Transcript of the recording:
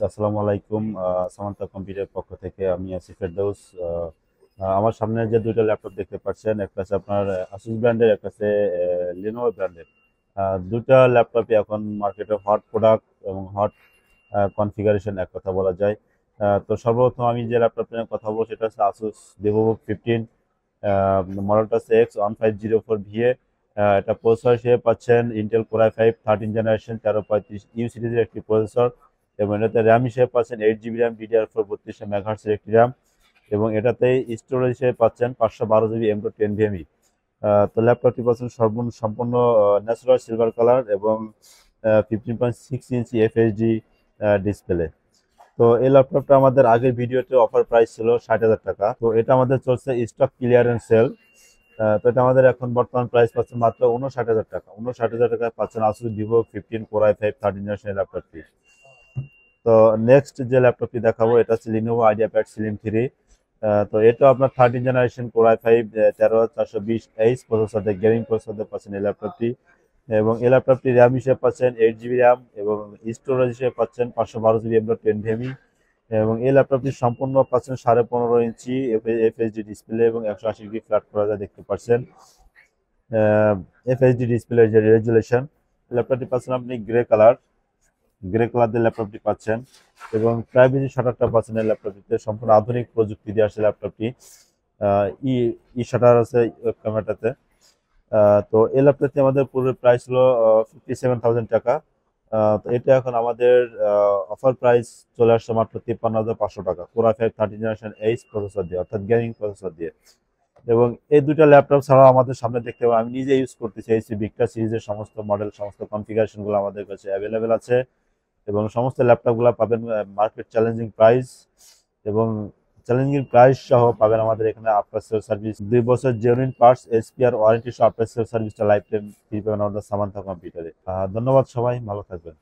আসসালামু আলাইকুম। সামান্তা কম্পিউটার পক্ষ থেকে আমি আছি ফেরদৌস। আমার সামনে যে দুইটা ল্যাপটপ দেখতে পাচ্ছেন, একটা আছে আপনার আসুস ব্র্যান্ডের, একটা আছে লিনোভো ব্র্যান্ডের। দুইটা ল্যাপটপই এখন মার্কেটে হট প্রোডাক্ট এবং হট কনফিগারেশন, এক কথা বলা যায়। তো সর্বপ্রথম আমি যে ল্যাপটপ নিয়ে কথা বলবো সেটা হচ্ছে আসুস ভিভো 15। মডেলটা হচ্ছে X1504VA। এটা প্রসেসর হিসেবে পাচ্ছেন Intel core i5 13 generation 1335 you সিরিজের একটি প্রসেসর, এবং এটাতে র্যাম হিসেবে পাচ্ছেন 8 জিবি র্যাম DDR4 32 মেগাহার্টসের একটি র্যাম, এবং এটাতে স্টোরেজ হিসেবে পাচ্ছেন 512 জিবি M.2 NVMe। তো ল্যাপটপটি পাচ্ছেন সম্পূর্ণ ন্যাচারাল সিলভার কালার এবং 15.6 ইঞ্চি FHD ডিসপ্লে। তো এই ল্যাপটপটা আমাদের আগের ভিডিওতে অফার প্রাইস ছিল 60,000 টাকা। তো এটা আমাদের চলছে স্টক ক্লিয়ারেন্স সেল। তো এটা আমাদের এখন বর্তমান প্রাইস পাচ্ছেন মাত্র 59,000 টাকা। 59,000 টাকায় পাচ্ছেন Asus Vivo 15 core i5 13 generation ল্যাপটপটি। তো নেক্সট যে ল্যাপটপটি দেখাবো এটা হচ্ছে লিনোভো আইডিয়াপ্যাড স্লিম 3। তো এটা আপনার 13 generation core i5 13420H processor দিয়ে, গেমিং প্রসেসর দিয়ে পাচ্ছেন এই ল্যাপটপটি। এবং এই ল্যাপটপটি র্যাম হিসেবে পাচ্ছেন 8 জিবি র্যাম, এবং স্টোরেজ হিসেবে পাচ্ছেন 512 জিবি M.2 NVMe। এবং এই ল্যাপটপটি সম্পূর্ণ পাচ্ছেন 15.5 ইঞ্চি FHD ডিসপ্লে এবং 180 ডিগ্রি ফ্ল্যাট করা যায়, দেখতে পাচ্ছেন। FHD ডিসপ্লের যে রেজুলেশন, ল্যাপটপটি পাচ্ছেন আপনি গ্রে কালার দিয়ে ল্যাপটপটি পাচ্ছেন, এবং প্রাইভেসি শাটারটা পাচ্ছেন এই ল্যাপটপটিতে। সম্পূর্ণ আধুনিক প্রযুক্তি দিয়ে আসে ল্যাপটপটি। আহ, ই ই শাটার আছে ক্যামেরাটাতে। তো এই ল্যাপটপটি আমাদের পুরো প্রাইস হলো 57,000 টাকা। তো এটা এখন আমাদের অফার প্রাইস চলে আসছে মাত্র 53,500 টাকা, core i5 13 generation H processor দিয়ে, অর্থাৎ গেমিং প্রসেসর দিয়ে। এবং এই দুইটা ল্যাপটপ ছাড়াও আমাদের সামনে দেখতে পাবেন, আমি নিজে ইউজ করতেছি, এইচপি ভিক্টা সিরিজের সমস্ত মডেল, সমস্ত কনফিগারেশনগুলো আমাদের কাছে অ্যাভেলেবেল আছে। এবং সমস্ত ল্যাপটপগুলো পাবেন মার্কেট চ্যালেঞ্জিং প্রাইস, এবং চ্যালেঞ্জিং প্রাইস সহ পাবেন আমাদের এখানে আফটার সেল সার্ভিস 2 বছর জেনুইন পার্টস SPR ওয়ারেন্টি সহ আফটার সেল সার্ভিসটা লাইফ টাইম ফ্রি পাবেন আমাদের সামান্থা কম্পিউটারে। ধন্যবাদ, সবাই ভালো থাকবেন।